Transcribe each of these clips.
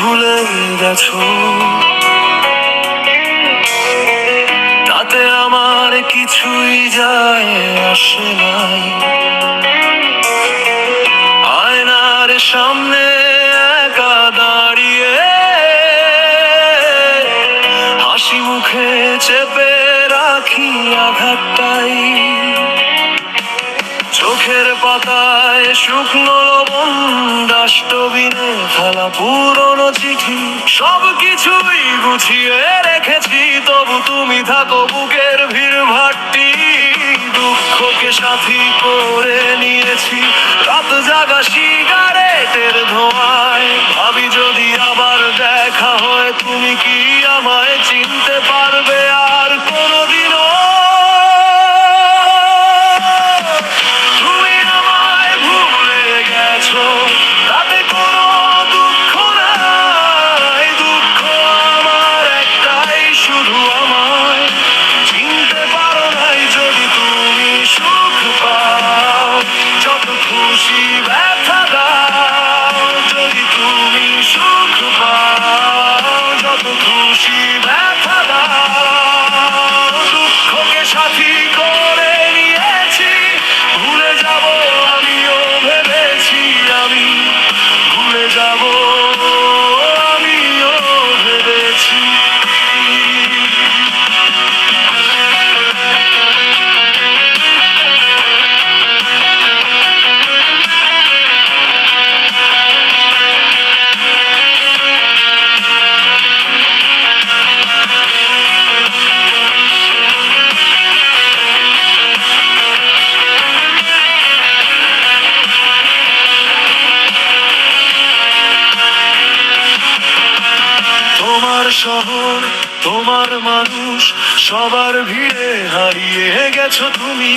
ভুলে গেছো, তাতে আমার কিছুই যায় আসে নাই। আয়নার সামনে একা দাঁড়িয়ে হাসি মুখে চেপে রাখি আঘাতটাই। চোখের পাতায় শুকনো লবণ, ডাস্টবিনে ফেলা পুরনো চিঠি, সবকিছুই গুছিয়ে রেখেছি, তবু তুমি থাকো বুকের ভিড় ভাট্টি। দুঃখকে সাথী করে নিয়েছি রাত জাগা সিগারেটের ধোঁয়ায়। ভাবি যদি আবার দেখা হয়, তুমি কি আমায় চিনতে পারবে আর কোনোদিনও? তুমি আমায় ভুলে গেছো, তাতে কোনো দুঃখ নাই। দুঃখ আমার একটাই, শুধু আমায় চিনতে পারো নাই। যদি তুমি সুখ পাও, যত খুশি ব্যথা দাও। যদি তুমি সুখ পাও, যত খুশি ব্যথা দাও। দুঃখকে সাথী করে নিয়েছি, ভুলে যাব আমিও ভেবেছি। আমি ভুলে যাব আমিও ভেবেছি। তোমার শহর, তোমার মানুষ, সবার ভিড়ে হারিয়ে গেছো তুমি।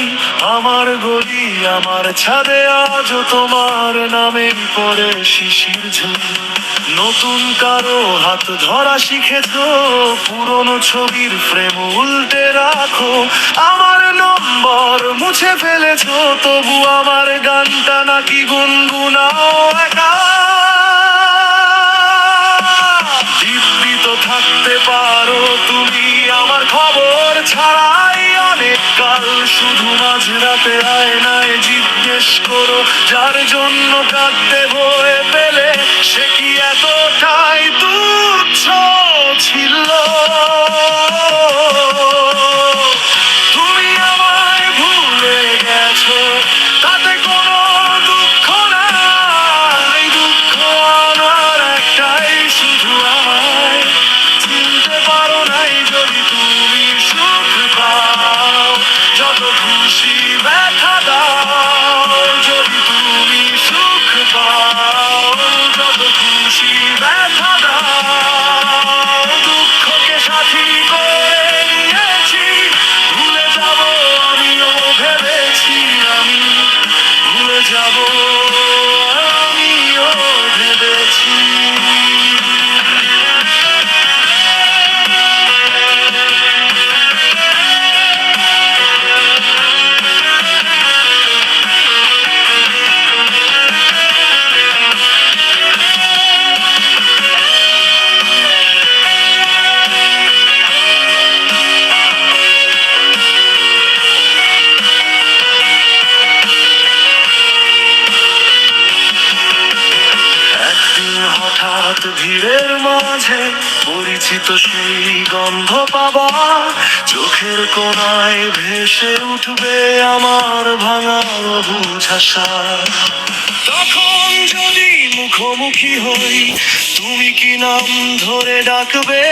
আমার গলি, আমার ছাদে আজও তোমার নামের পরে শিশির ঝুলি। নতুন কারো হাত ধরা শিখেছো, পুরনো ছবির ফ্রেম উল্টে রাখো। আমার নম্বর মুছে ফেলেছো, তবু আমার গানটা নাকি গুনগুনাও একা। দিব্যি তো থাকতে পারো তুমি আমার খবর ছাড়াই অনেক কাল। শুধু মাঝরাতে আয়নায় জিজ্ঞেস করো, যার জন্য কাঁদতে হয়ে পেলে সে কি এতটাই তুচ্ছ ছিল? তুমি আমায় ভুলে গেছো, তাতে কোনো দুঃখ নাই। দুঃখ আমার একটাই, শুধু আমায় চিনতে পারো নাই। যদি তুমি সুখ পাও, যত খুশি ব্যথা দাও। যদি তুমি সুখ পাও, যত খুশি ব্যথা দাও। দুঃখকে সাথী করে নিয়েছি, ভুলে যাব আমিও ভেবেছি। আমি ভুলে যাব আমিও ভেবেছি। একদিন হঠাৎ ভিড়ের মাঝে পরিচিত সেই গন্ধ পাবা, চোখের কোণায় ভেসে উঠবে আমার ভাঙা বুঝাসা। তখন যদি মুখোমুখি হই, তুমি কি নাম ধরে ডাকবে,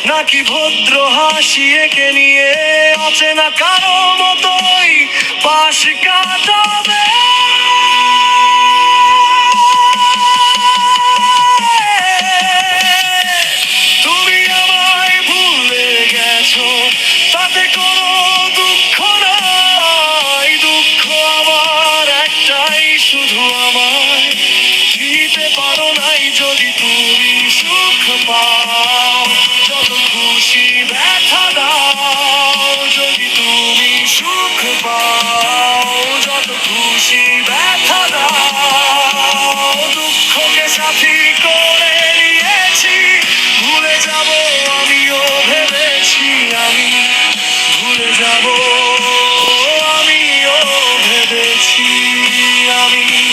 নাকি ভদ্র হাসি এঁকে নিয়ে অচেনা কারো মতোই পাশ কাটাবে? তুমি আমায় ভুলে গেছো, তাতে কোনো দুঃখ নাই। দুঃখ আমার একটাই, শুধু আমায় দিতে পারো নাই। যদি তুমি সুখ পাও, যত খুশি ব্যথা দাও। যদি তুমি সুখ পাও, যত খুশি ব্যথা দাও। দুঃখকে সাথী করে নিয়েছি, ভেবেছি ভুলে যাব, আমিও ভেবেছি আমি ভুলে যাব, আমিও ভেবেছি আমি